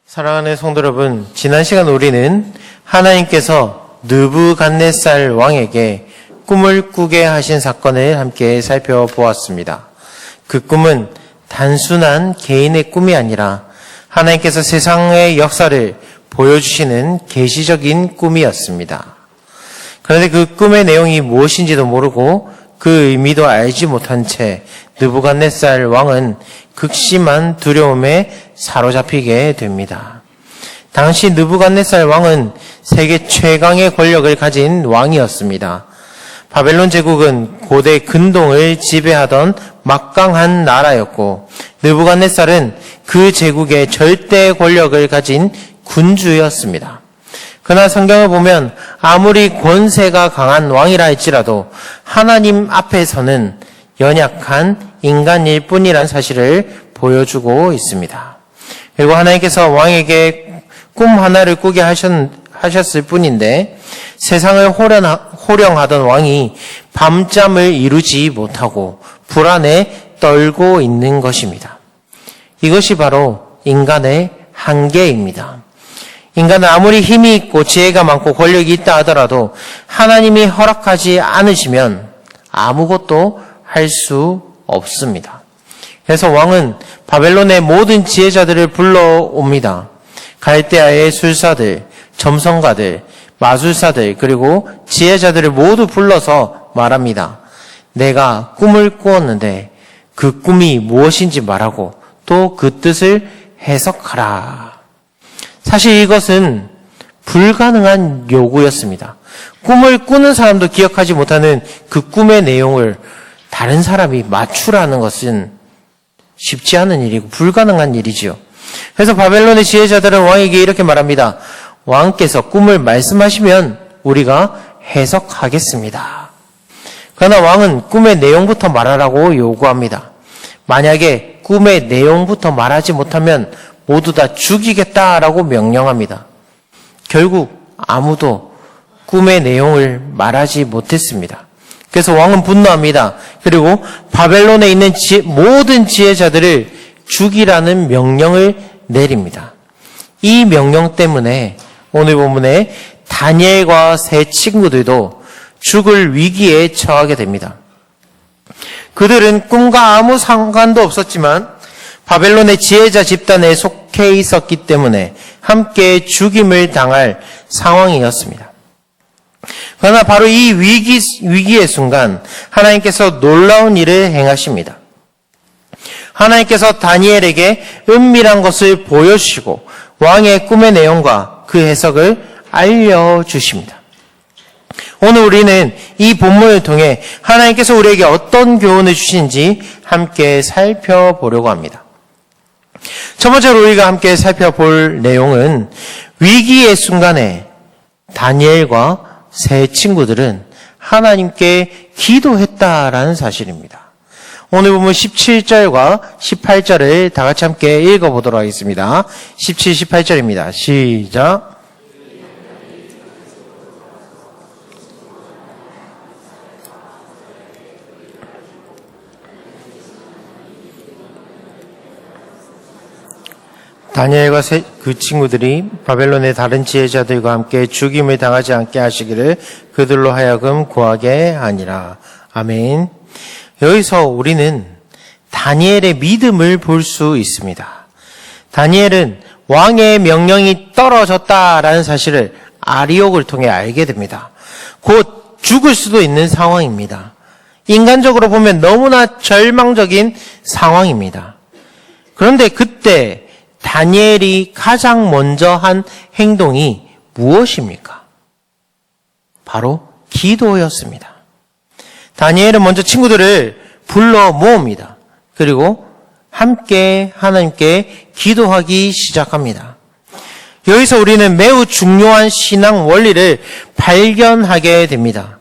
사랑하는 성도 여러분, 지난 시간 우리는 하나님께서 느부갓네살 왕에게 꿈을 꾸게 하신 사건을 함께 살펴보았습니다. 그 꿈은 단순한 개인의 꿈이 아니라 하나님께서 세상의 역사를 보여주시는 계시적인 꿈이었습니다. 그런데 그 꿈의 내용이 무엇인지도 모르고 그 의미도 알지 못한 채 느부갓네살 왕은 극심한 두려움에 사로잡히게 됩니다. 당시 느부갓네살 왕은 세계 최강의 권력을 가진 왕이었습니다. 바벨론 제국은 고대 근동을 지배하던 막강한 나라였고 느부갓네살은 그 제국의 절대 권력을 가진 군주였습니다. 그러나 성경을 보면 아무리 권세가 강한 왕이라 할지라도 하나님 앞에서는 연약한 인간일 뿐이라는 사실을 보여주고 있습니다. 그리고 하나님께서 왕에게 꿈 하나를 꾸게 하셨을 뿐인데 세상을 호령하던 왕이 밤잠을 이루지 못하고 불안에 떨고 있는 것입니다. 이것이 바로 인간의 한계입니다. 인간은 아무리 힘이 있고 지혜가 많고 권력이 있다 하더라도 하나님이 허락하지 않으시면 아무것도 할 수 없습니다. 그래서 왕은 바벨론의 모든 지혜자들을 불러옵니다. 갈대아의 술사들, 점성가들, 마술사들, 그리고 지혜자들을 모두 불러서 말합니다. 내가 꿈을 꾸었는데 그 꿈이 무엇인지 말하고 또 그 뜻을 해석하라. 사실 이것은 불가능한 요구였습니다. 꿈을 꾸는 사람도 기억하지 못하는 그 꿈의 내용을 다른 사람이 맞추라는 것은 쉽지 않은 일이고 불가능한 일이지요. 그래서 바벨론의 지혜자들은 왕에게 이렇게 말합니다. 왕께서 꿈을 말씀하시면 우리가 해석하겠습니다. 그러나 왕은 꿈의 내용부터 말하라고 요구합니다. 만약에 꿈의 내용부터 말하지 못하면 모두 다 죽이겠다라고 명령합니다. 결국 아무도 꿈의 내용을 말하지 못했습니다. 그래서 왕은 분노합니다. 그리고 바벨론에 있는 모든 지혜자들을 죽이라는 명령을 내립니다. 이 명령 때문에 오늘 본문에 다니엘과 세 친구들도 죽을 위기에 처하게 됩니다. 그들은 꿈과 아무 상관도 없었지만 바벨론의 지혜자 집단에 속해 있었기 때문에 함께 죽임을 당할 상황이었습니다. 그러나 바로 이 위기의 순간 하나님께서 놀라운 일을 행하십니다. 하나님께서 다니엘에게 은밀한 것을 보여주시고 왕의 꿈의 내용과 그 해석을 알려주십니다. 오늘 우리는 이 본문을 통해 하나님께서 우리에게 어떤 교훈을 주신지 함께 살펴보려고 합니다. 첫 번째로 우리가 함께 살펴볼 내용은 위기의 순간에 다니엘과 세 친구들은 하나님께 기도했다라는 사실입니다. 오늘 보면 17절과 18절을 다 같이 함께 읽어보도록 하겠습니다. 17, 18절입니다. 시작. 다니엘과 그 친구들이 바벨론의 다른 지혜자들과 함께 죽임을 당하지 않게 하시기를 그들로 하여금 구하게 하니라. 아멘. 여기서 우리는 다니엘의 믿음을 볼 수 있습니다. 다니엘은 왕의 명령이 떨어졌다라는 사실을 아리옥을 통해 알게 됩니다. 곧 죽을 수도 있는 상황입니다. 인간적으로 보면 너무나 절망적인 상황입니다. 그런데 그때 다니엘이 가장 먼저 한 행동이 무엇입니까? 바로 기도였습니다. 다니엘은 먼저 친구들을 불러 모읍니다. 그리고 함께 하나님께 기도하기 시작합니다. 여기서 우리는 매우 중요한 신앙 원리를 발견하게 됩니다.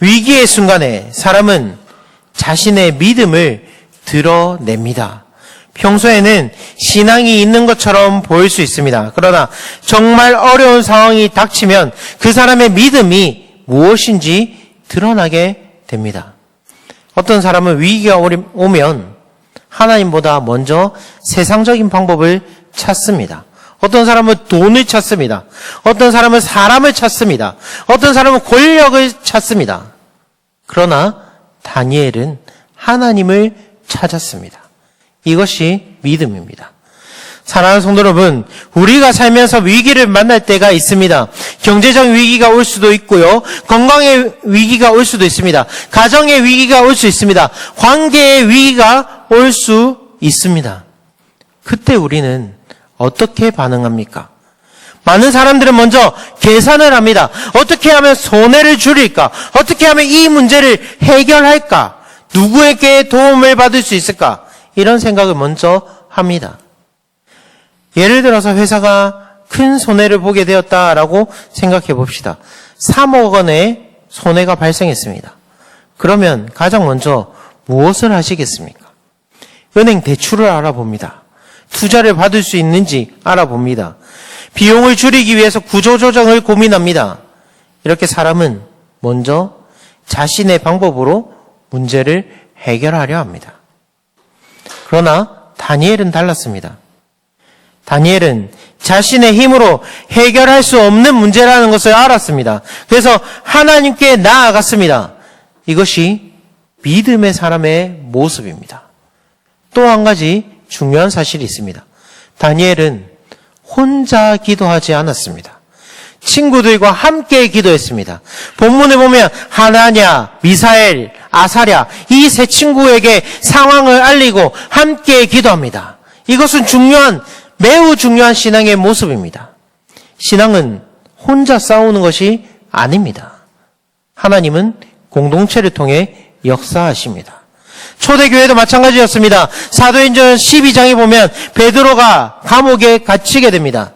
위기의 순간에 사람은 자신의 믿음을 드러냅니다. 평소에는 신앙이 있는 것처럼 보일 수 있습니다. 그러나 정말 어려운 상황이 닥치면 그 사람의 믿음이 무엇인지 드러나게 됩니다. 어떤 사람은 위기가 오면 하나님보다 먼저 세상적인 방법을 찾습니다. 어떤 사람은 돈을 찾습니다. 어떤 사람은 사람을 찾습니다. 어떤 사람은 권력을 찾습니다. 그러나 다니엘은 하나님을 찾았습니다. 이것이 믿음입니다. 사랑하는 성도 여러분, 우리가 살면서 위기를 만날 때가 있습니다. 경제적 위기가 올 수도 있고요. 건강의 위기가 올 수도 있습니다. 가정의 위기가 올 수 있습니다. 관계의 위기가 올 수 있습니다. 그때 우리는 어떻게 반응합니까? 많은 사람들은 먼저 계산을 합니다. 어떻게 하면 손해를 줄일까? 어떻게 하면 이 문제를 해결할까? 누구에게 도움을 받을 수 있을까? 이런 생각을 먼저 합니다. 예를 들어서 회사가 큰 손해를 보게 되었다라고 생각해 봅시다. 3억 원의 손해가 발생했습니다. 그러면 가장 먼저 무엇을 하시겠습니까? 은행 대출을 알아봅니다. 투자를 받을 수 있는지 알아봅니다. 비용을 줄이기 위해서 구조조정을 고민합니다. 이렇게 사람은 먼저 자신의 방법으로 문제를 해결하려 합니다. 그러나 다니엘은 달랐습니다. 다니엘은 자신의 힘으로 해결할 수 없는 문제라는 것을 알았습니다. 그래서 하나님께 나아갔습니다. 이것이 믿음의 사람의 모습입니다. 또 한 가지 중요한 사실이 있습니다. 다니엘은 혼자 기도하지 않았습니다. 친구들과 함께 기도했습니다. 본문에 보면 하나냐, 미사엘, 아사랴 이 세 친구에게 상황을 알리고 함께 기도합니다. 이것은 매우 중요한 신앙의 모습입니다. 신앙은 혼자 싸우는 것이 아닙니다. 하나님은 공동체를 통해 역사하십니다. 초대교회도 마찬가지였습니다. 사도행전 12장에 보면 베드로가 감옥에 갇히게 됩니다.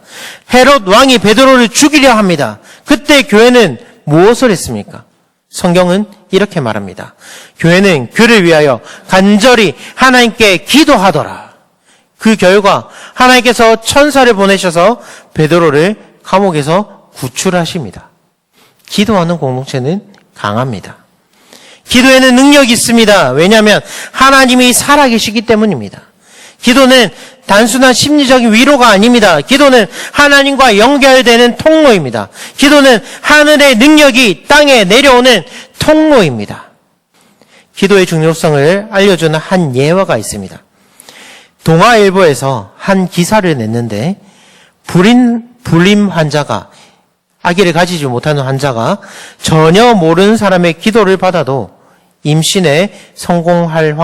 헤롯 왕이 베드로를 죽이려 합니다. 그때 교회는 무엇을 했습니까? 성경은 이렇게 말합니다. 교회는 그를 위하여 간절히 하나님께 기도하더라. 그 결과 하나님께서 천사를 보내셔서 베드로를 감옥에서 구출하십니다. 기도하는 공동체는 강합니다. 기도에는 능력이 있습니다. 왜냐하면 하나님이 살아계시기 때문입니다. 기도는 단순한 심리적인 위로가 아닙니다. 기도는 하나님과 연결되는 통로입니다. 기도는 하늘의 능력이 땅에 내려오는 통로입니다. 기도의 중요성을 알려주는 한 예화가 있습니다. 동아일보에서 한 기사를 냈는데 불임 환자가 아기를 가지지 못하는 환자가 전혀 모르는 사람의 기도를 받아도 임신에 성공할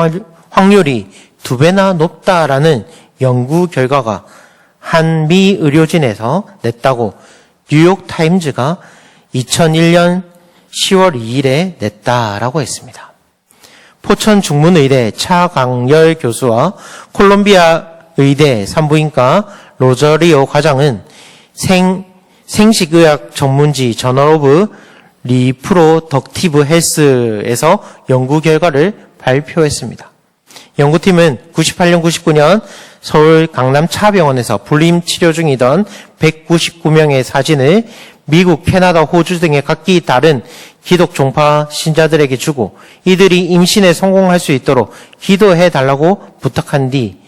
확률이 2배나 높다라는 연구 결과가 한 미 의료진에서 냈다고 뉴욕타임즈가 2001년 10월 2일에 냈다라고 했습니다. 포천 중문의대 차강열 교수와 콜롬비아 의대 산부인과 로저리오 과장은 생식의학 전문지 저널 오브 리프로덕티브 헬스에서 연구 결과를 발표했습니다. 연구팀은 98년, 99년 서울 강남 차병원에서 불임 치료 중이던 199명의 사진을 미국, 캐나다, 호주 등의 각기 다른 기독 종파 신자들에게 주고 이들이 임신에 성공할 수 있도록 기도해 달라고 부탁한 뒤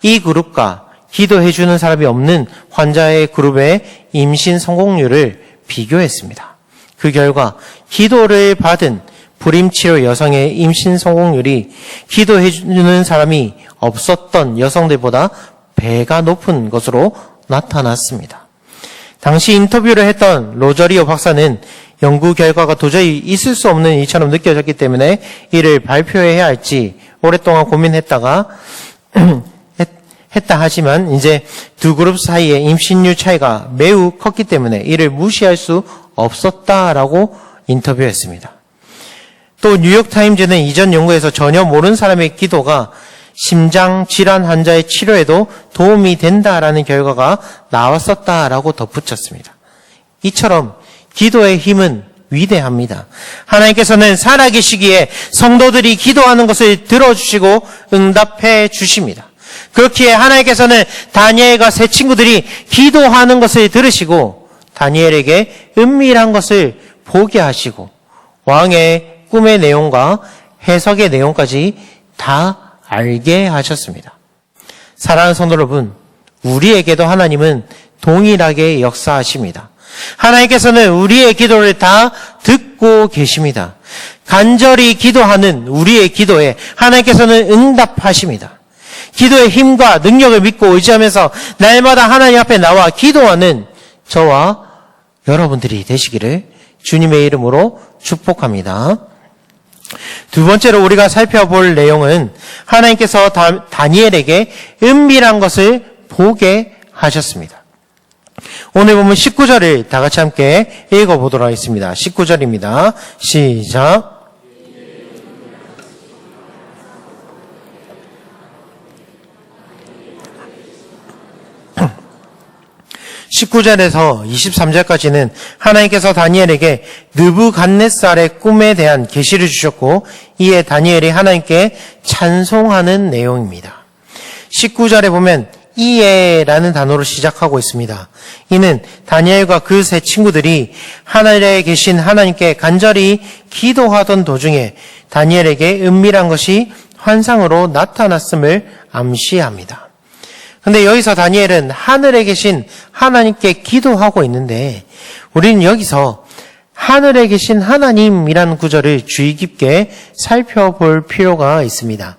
이 그룹과 기도해 주는 사람이 없는 환자의 그룹의 임신 성공률을 비교했습니다. 그 결과 기도를 받은 불임치료 여성의 임신 성공률이 기도해 주는 사람이 없었던 여성들보다 배가 높은 것으로 나타났습니다. 당시 인터뷰를 했던 로저리오 박사는 연구 결과가 도저히 있을 수 없는 일처럼 느껴졌기 때문에 이를 발표해야 할지 오랫동안 고민했다가 했다 하지만 이제 두 그룹 사이의 임신율 차이가 매우 컸기 때문에 이를 무시할 수 없었다라고 인터뷰했습니다. 또 뉴욕타임즈는 이전 연구에서 전혀 모르는 사람의 기도가 심장 질환 환자의 치료에도 도움이 된다라는 결과가 나왔었다라고 덧붙였습니다. 이처럼 기도의 힘은 위대합니다. 하나님께서는 살아계시기에 성도들이 기도하는 것을 들어주시고 응답해 주십니다. 그렇기에 하나님께서는 다니엘과 세 친구들이 기도하는 것을 들으시고 다니엘에게 은밀한 것을 보게 하시고 왕의 꿈의 내용과 해석의 내용까지 다 알게 하셨습니다. 사랑하는 성도 여러분, 우리에게도 하나님은 동일하게 역사하십니다. 하나님께서는 우리의 기도를 다 듣고 계십니다. 간절히 기도하는 우리의 기도에 하나님께서는 응답하십니다. 기도의 힘과 능력을 믿고 의지하면서 날마다 하나님 앞에 나와 기도하는 저와 여러분들이 되시기를 주님의 이름으로 축복합니다. 두 번째로 우리가 살펴볼 내용은 하나님께서 다니엘에게 은밀한 것을 보게 하셨습니다. 오늘 보면 19절을 다 같이 함께 읽어보도록 하겠습니다. 19절입니다. 시작. 19절에서 23절까지는 하나님께서 다니엘에게 느부갓네살의 꿈에 대한 계시를 주셨고 이에 다니엘이 하나님께 찬송하는 내용입니다. 19절에 보면 이에라는 단어로 시작하고 있습니다. 이는 다니엘과 그 세 친구들이 하늘에 계신 하나님께 간절히 기도하던 도중에 다니엘에게 은밀한 것이 환상으로 나타났음을 암시합니다. 근데 여기서 다니엘은 하늘에 계신 하나님께 기도하고 있는데 우리는 여기서 하늘에 계신 하나님이라는 구절을 주의 깊게 살펴볼 필요가 있습니다.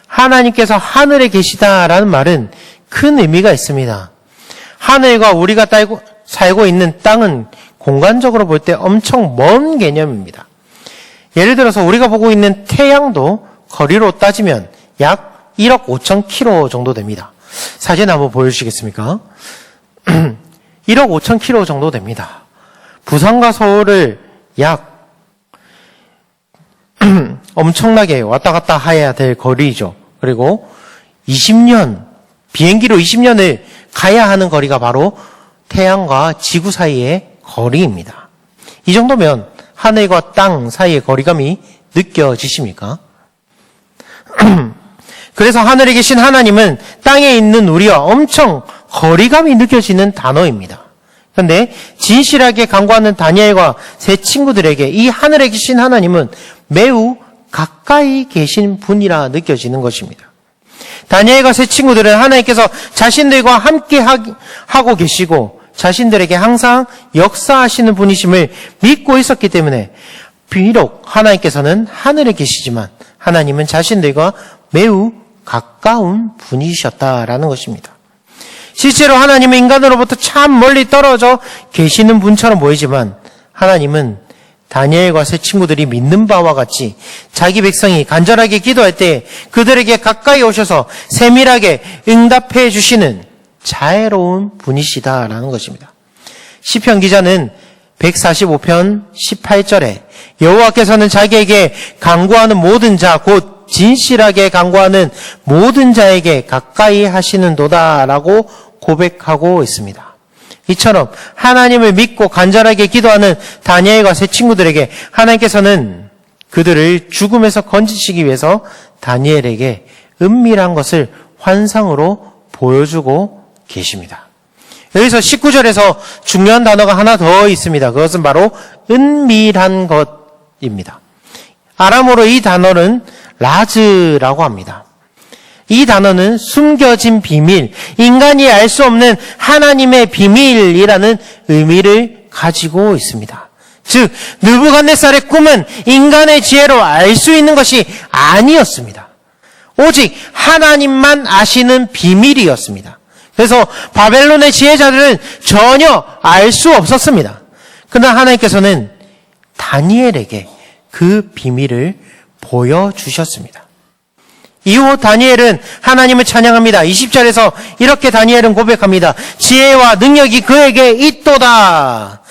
하나님께서 하늘에 계시다라는 말은 큰 의미가 있습니다. 하늘과 우리가 살고 있는 땅은 공간적으로 볼 때 엄청 먼 개념입니다. 예를 들어서 우리가 보고 있는 태양도 거리로 따지면 약 1억 5천 킬로 정도 됩니다. 사진 한번 보여주시겠습니까? 1억 5천 킬로 정도 됩니다. 부산과 서울을 약 엄청나게 왔다 갔다 해야 될 거리죠. 그리고 20년, 비행기로 20년을 가야 하는 거리가 바로 태양과 지구 사이의 거리입니다. 이 정도면 하늘과 땅 사이의 거리감이 느껴지십니까? 그래서 하늘에 계신 하나님은 땅에 있는 우리와 엄청 거리감이 느껴지는 단어입니다. 그런데 진실하게 간구하는 다니엘과 세 친구들에게 이 하늘에 계신 하나님은 매우 가까이 계신 분이라 느껴지는 것입니다. 다니엘과 세 친구들은 하나님께서 자신들과 함께 하고 계시고 자신들에게 항상 역사하시는 분이심을 믿고 있었기 때문에 비록 하나님께서는 하늘에 계시지만 하나님은 자신들과 매우 가까운 분이셨다라는 것입니다. 실제로 하나님은 인간으로부터 참 멀리 떨어져 계시는 분처럼 보이지만 하나님은 다니엘과 세 친구들이 믿는 바와 같이 자기 백성이 간절하게 기도할 때 그들에게 가까이 오셔서 세밀하게 응답해 주시는 자애로운 분이시다라는 것입니다. 시편 기자는 145편 18절에 여호와께서는 자기에게 간구하는 모든 자 곧 진실하게 간구하는 모든 자에게 가까이 하시는도다라고 고백하고 있습니다. 이처럼 하나님을 믿고 간절하게 기도하는 다니엘과 세 친구들에게 하나님께서는 그들을 죽음에서 건지시기 위해서 다니엘에게 은밀한 것을 환상으로 보여주고 계십니다. 여기서 19절에서 중요한 단어가 하나 더 있습니다. 그것은 바로 은밀한 것입니다. 아람어로 이 단어는 라즈라고 합니다. 이 단어는 숨겨진 비밀, 인간이 알 수 없는 하나님의 비밀이라는 의미를 가지고 있습니다. 즉, 느부갓네살의 꿈은 인간의 지혜로 알 수 있는 것이 아니었습니다. 오직 하나님만 아시는 비밀이었습니다. 그래서 바벨론의 지혜자들은 전혀 알 수 없었습니다. 그러나 하나님께서는 다니엘에게 그 비밀을 보여주셨습니다. 이후 다니엘은 하나님을 찬양합니다. 20절에서 이렇게 다니엘은 고백합니다. 지혜와 능력이 그에게 있도다.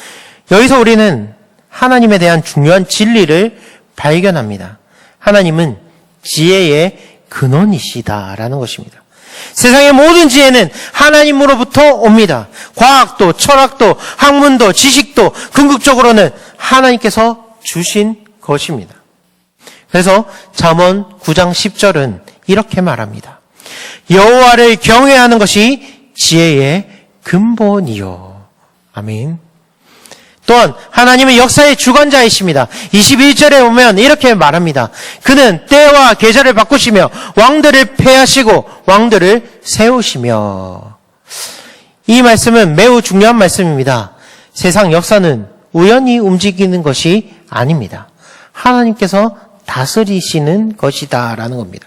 여기서 우리는 하나님에 대한 중요한 진리를 발견합니다. 하나님은 지혜의 근원이시다라는 것입니다. 세상의 모든 지혜는 하나님으로부터 옵니다. 과학도, 철학도, 학문도, 지식도 궁극적으로는 하나님께서 주신 것입니다. 그래서 잠언 9장 10절은 이렇게 말합니다. 여호와를 경외하는 것이 지혜의 근본이요. 아멘. 또한 하나님은 역사의 주관자이십니다. 21절에 보면 이렇게 말합니다. 그는 때와 계절을 바꾸시며 왕들을 폐하시고 왕들을 세우시며. 이 말씀은 매우 중요한 말씀입니다. 세상 역사는 우연히 움직이는 것이 아닙니다. 하나님께서 다스리시는 것이다라는 겁니다.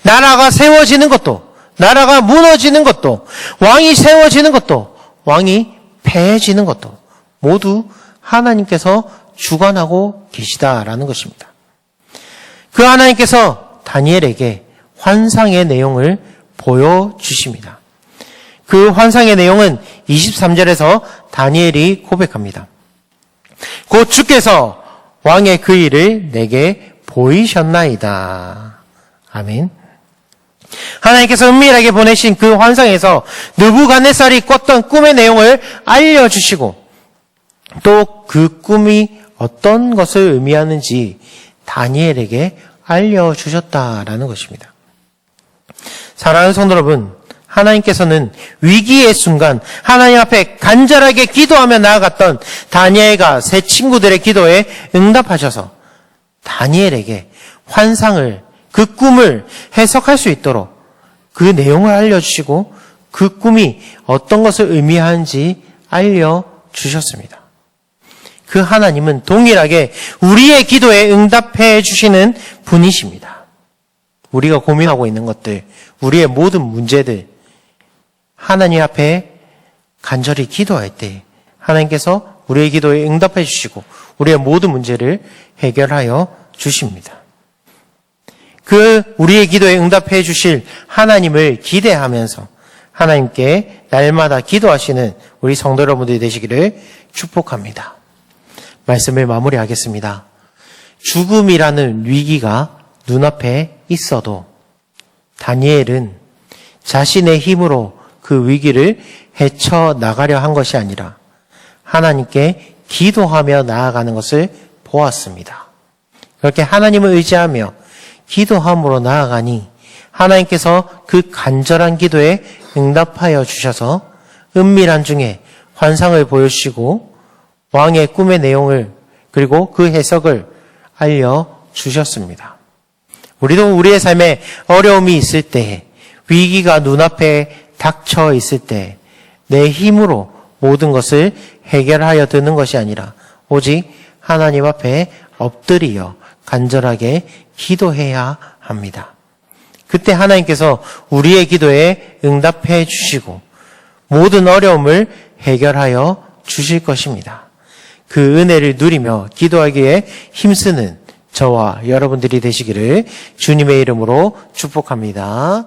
나라가 세워지는 것도, 나라가 무너지는 것도, 왕이 세워지는 것도, 왕이 패해지는 것도 모두 하나님께서 주관하고 계시다라는 것입니다. 그 하나님께서 다니엘에게 환상의 내용을 보여주십니다. 그 환상의 내용은 23절에서 다니엘이 고백합니다. 곧 주께서 왕의 그 일을 내게 보이셨나이다. 아멘. 하나님께서 은밀하게 보내신 그 환상에서 느부갓네살이 꿨던 꿈의 내용을 알려주시고 또 그 꿈이 어떤 것을 의미하는지 다니엘에게 알려주셨다라는 것입니다. 사랑하는 성도 여러분, 하나님께서는 위기의 순간 하나님 앞에 간절하게 기도하며 나아갔던 다니엘과 세 친구들의 기도에 응답하셔서 다니엘에게 환상을, 그 꿈을 해석할 수 있도록 그 내용을 알려주시고 그 꿈이 어떤 것을 의미하는지 알려주셨습니다. 그 하나님은 동일하게 우리의 기도에 응답해 주시는 분이십니다. 우리가 고민하고 있는 것들, 우리의 모든 문제들, 하나님 앞에 간절히 기도할 때 하나님께서 우리의 기도에 응답해 주시고 우리의 모든 문제를 해결하여 주십니다. 그 우리의 기도에 응답해 주실 하나님을 기대하면서 하나님께 날마다 기도하시는 우리 성도 여러분들이 되시기를 축복합니다. 말씀을 마무리하겠습니다. 죽음이라는 위기가 눈앞에 있어도 다니엘은 자신의 힘으로 그 위기를 헤쳐나가려 한 것이 아니라 하나님께 기도하며 나아가는 것을 보았습니다. 그렇게 하나님을 의지하며 기도함으로 나아가니 하나님께서 그 간절한 기도에 응답하여 주셔서 은밀한 중에 환상을 보여주시고 왕의 꿈의 내용을 그리고 그 해석을 알려주셨습니다. 우리도 우리의 삶에 어려움이 있을 때, 위기가 눈앞에 닥쳐 있을 때 내 힘으로 모든 것을 해결하여 드는 것이 아니라 오직 하나님 앞에 엎드리어 간절하게 기도해야 합니다. 그때 하나님께서 우리의 기도에 응답해 주시고 모든 어려움을 해결하여 주실 것입니다. 그 은혜를 누리며 기도하기에 힘쓰는 저와 여러분들이 되시기를 주님의 이름으로 축복합니다.